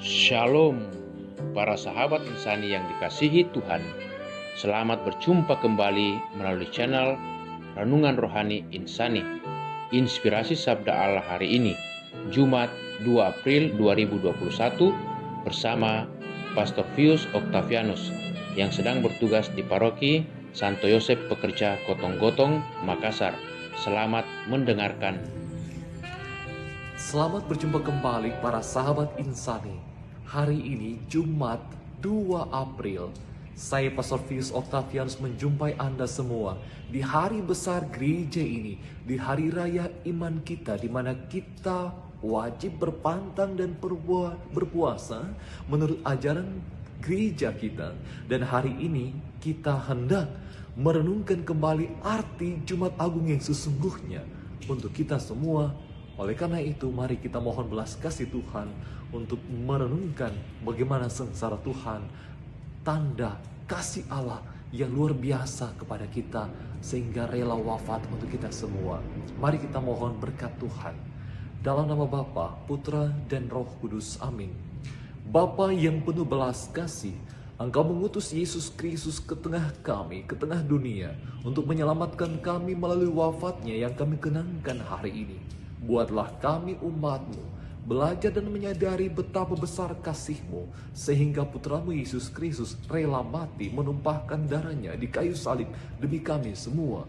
Shalom, para sahabat insani yang dikasihi Tuhan. Selamat berjumpa kembali melalui channel Renungan Rohani Insani. Inspirasi Sabda Allah hari ini, Jumat 2 April 2021, bersama Pastor Pius Octavianus yang sedang bertugas di Paroki Santo Yosef Pekerja Gotong-Gotong, Makassar. Selamat mendengarkan. Selamat berjumpa kembali para sahabat insani. Hari ini Jumat 2 April, saya Pastor Pius Octavianus menjumpai Anda semua di hari besar gereja ini, di hari raya iman kita, di mana kita wajib berpantang dan berpuasa menurut ajaran gereja kita. Dan hari ini kita hendak merenungkan kembali arti Jumat Agung yang sesungguhnya untuk kita semua. Oleh karena itu, mari kita mohon belas kasih Tuhan untuk merenungkan bagaimana sengsara Tuhan, tanda kasih Allah yang luar biasa kepada kita, sehingga rela wafat untuk kita semua. Mari kita mohon berkat Tuhan. Dalam nama Bapa, Putra, dan Roh Kudus. Amin. Bapa yang penuh belas kasih, Engkau mengutus Yesus Kristus ke tengah kami, ke tengah dunia, untuk menyelamatkan kami melalui wafatnya yang kami kenangkan hari ini. Buatlah kami umat-Mu belajar dan menyadari betapa besar kasih-Mu, sehingga Putra-Mu Yesus Kristus rela mati menumpahkan darahnya di kayu salib demi kami semua.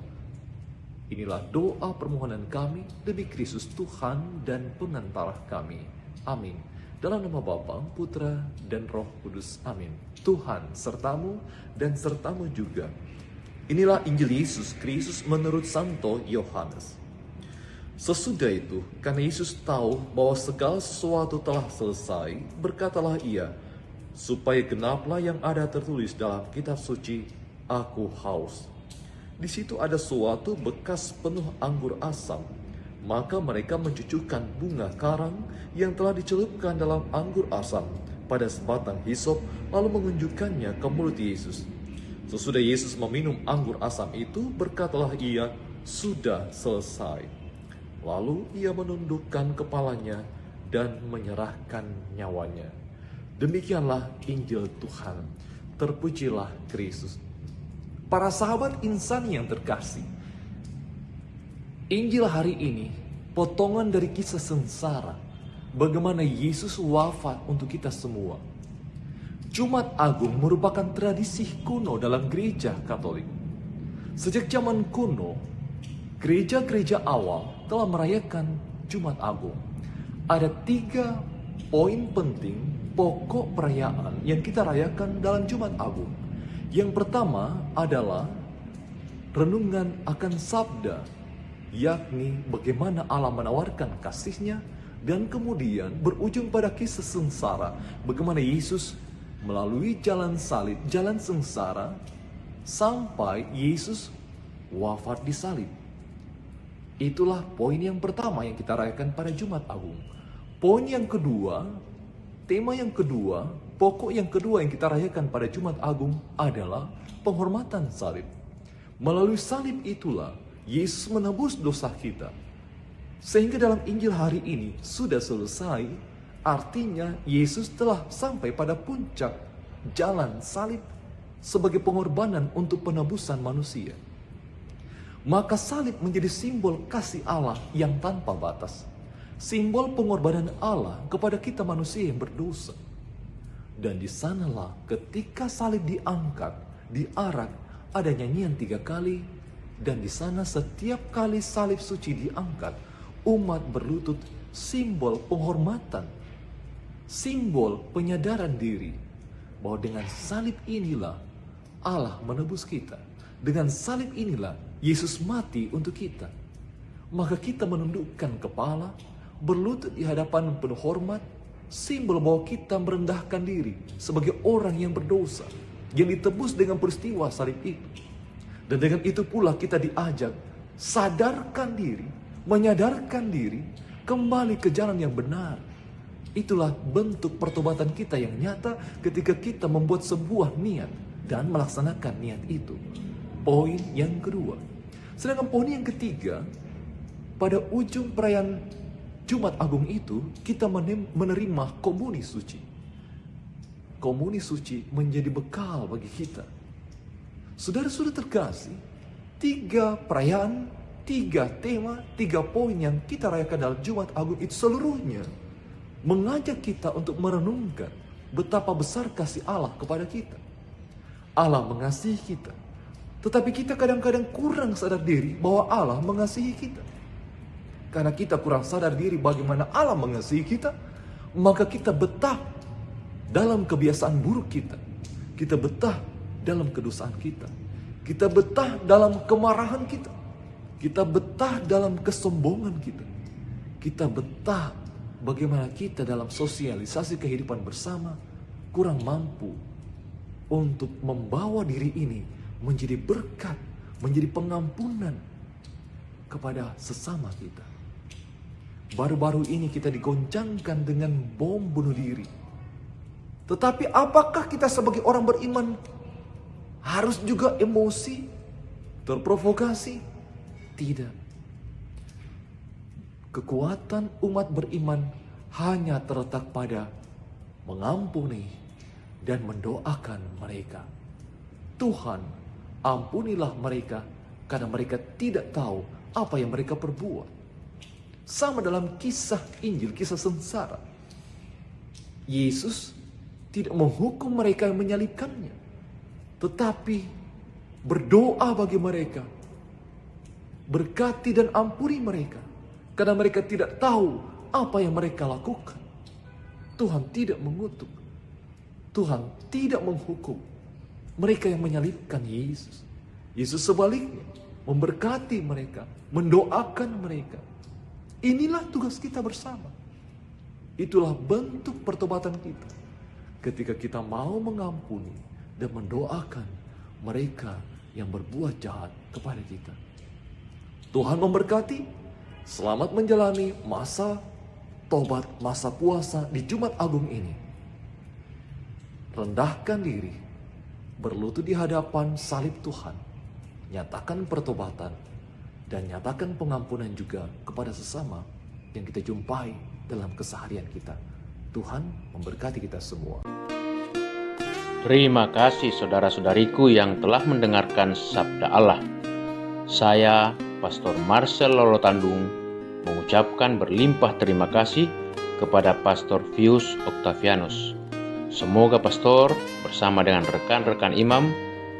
Inilah doa permohonan kami demi Kristus Tuhan dan pengantara kami. Amin. Dalam nama Bapa, Putra, dan Roh Kudus. Amin. Tuhan sertamu dan sertamu juga. Inilah Injil Yesus Kristus menurut Santo Yohanes. Sesudah itu, karena Yesus tahu bahwa segala sesuatu telah selesai, berkatalah ia, supaya genaplah yang ada tertulis dalam kitab suci, Aku haus. Di situ ada suatu bekas penuh anggur asam. Maka mereka mencucukkan bunga karang yang telah dicelupkan dalam anggur asam pada sebatang hisop, lalu menunjukkannya ke mulut Yesus. Sesudah Yesus meminum anggur asam itu, berkatalah ia, sudah selesai. Lalu ia menundukkan kepalanya dan menyerahkan nyawanya. Demikianlah Injil Tuhan. Terpujilah Kristus. Para sahabat insan yang terkasih, Injil hari ini potongan dari kisah sengsara, bagaimana Yesus wafat untuk kita semua. Jumat Agung merupakan tradisi kuno dalam gereja Katolik. Sejak zaman kuno, gereja-gereja awal telah merayakan Jumat Agung. Ada 3 poin penting pokok perayaan yang kita rayakan dalam Jumat Agung. Yang pertama adalah renungan akan sabda, yakni bagaimana Allah menawarkan kasih-Nya, dan kemudian berujung pada kisah sengsara, bagaimana Yesus melalui jalan salib, jalan sengsara, sampai Yesus wafat di salib. Itulah poin yang pertama yang kita rayakan pada Jumat Agung. Poin yang kedua, tema yang kedua, pokok yang kedua yang kita rayakan pada Jumat Agung adalah penghormatan salib. Melalui salib itulah Yesus menebus dosa kita. Sehingga dalam Injil hari ini sudah selesai, artinya Yesus telah sampai pada puncak jalan salib sebagai pengorbanan untuk penebusan manusia. Maka salib menjadi simbol kasih Allah yang tanpa batas. Simbol pengorbanan Allah kepada kita manusia yang berdosa. Dan di sanalah ketika salib diangkat, diarak, ada nyanyian 3 kali. Dan di sana setiap kali salib suci diangkat, umat berlutut, simbol penghormatan. Simbol penyadaran diri bahwa dengan salib inilah Allah menebus kita. Dengan salib inilah Yesus mati untuk kita. Maka kita menundukkan kepala, berlutut di hadapan penuh hormat, simbol bahwa kita merendahkan diri sebagai orang yang berdosa, yang ditebus dengan peristiwa salib itu. Dan dengan itu pula kita diajak sadarkan diri, menyadarkan diri, kembali ke jalan yang benar. Itulah bentuk pertobatan kita yang nyata ketika kita membuat sebuah niat dan melaksanakan niat itu. Poin yang kedua. Sedangkan poin yang ketiga, pada ujung perayaan Jumat Agung itu kita menerima komuni suci. komuni suci menjadi bekal bagi kita. Saudara-saudara terkasih, 3 perayaan, 3 tema, 3 poin yang kita rayakan dalam Jumat Agung itu seluruhnya mengajak kita untuk merenungkan betapa besar kasih Allah kepada kita. Allah mengasihi kita, tetapi kita kadang-kadang kurang sadar diri bahwa Allah mengasihi kita. Karena kita kurang sadar diri bagaimana Allah mengasihi kita, maka kita betah dalam kebiasaan buruk kita. Kita betah dalam kedosaan kita. Kita betah dalam kemarahan kita. Kita betah dalam kesombongan kita. Kita betah bagaimana kita dalam sosialisasi kehidupan bersama kurang mampu untuk membawa diri ini menjadi berkat, menjadi pengampunan kepada sesama kita. Baru-baru ini kita digoncangkan dengan bom bunuh diri. Tetapi apakah kita sebagai orang beriman harus juga emosi, terprovokasi? Tidak. Kekuatan umat beriman hanya terletak pada mengampuni dan mendoakan mereka. Tuhan, ampunilah mereka karena mereka tidak tahu apa yang mereka perbuat. Sama dalam kisah Injil, kisah sengsara. Yesus tidak menghukum mereka yang menyalibkannya, tetapi berdoa bagi mereka, berkati dan ampuni mereka, karena mereka tidak tahu apa yang mereka lakukan. Tuhan tidak mengutuk, Tuhan tidak menghukum mereka yang menyalibkan Yesus. Yesus sebaliknya memberkati mereka, mendoakan mereka. Inilah tugas kita bersama. Itulah bentuk pertobatan kita. Ketika kita mau mengampuni dan mendoakan mereka yang berbuat jahat kepada kita. Tuhan memberkati. Selamat menjalani masa tobat, masa puasa di Jumat Agung ini. Rendahkan diri, berlutut di hadapan salib Tuhan. Nyatakan pertobatan dan nyatakan pengampunan juga kepada sesama yang kita jumpai dalam keseharian kita. Tuhan memberkati kita semua. Terima kasih saudara-saudariku yang telah mendengarkan Sabda Allah. Saya, Pastor Marcel Lolotandung, mengucapkan berlimpah terima kasih kepada Pastor Vius Octavianus. Semoga Pastor bersama dengan rekan-rekan imam,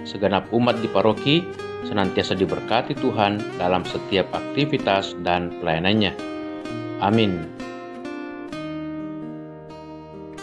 segenap umat di paroki, senantiasa diberkati Tuhan dalam setiap aktivitas dan pelayanannya. Amin.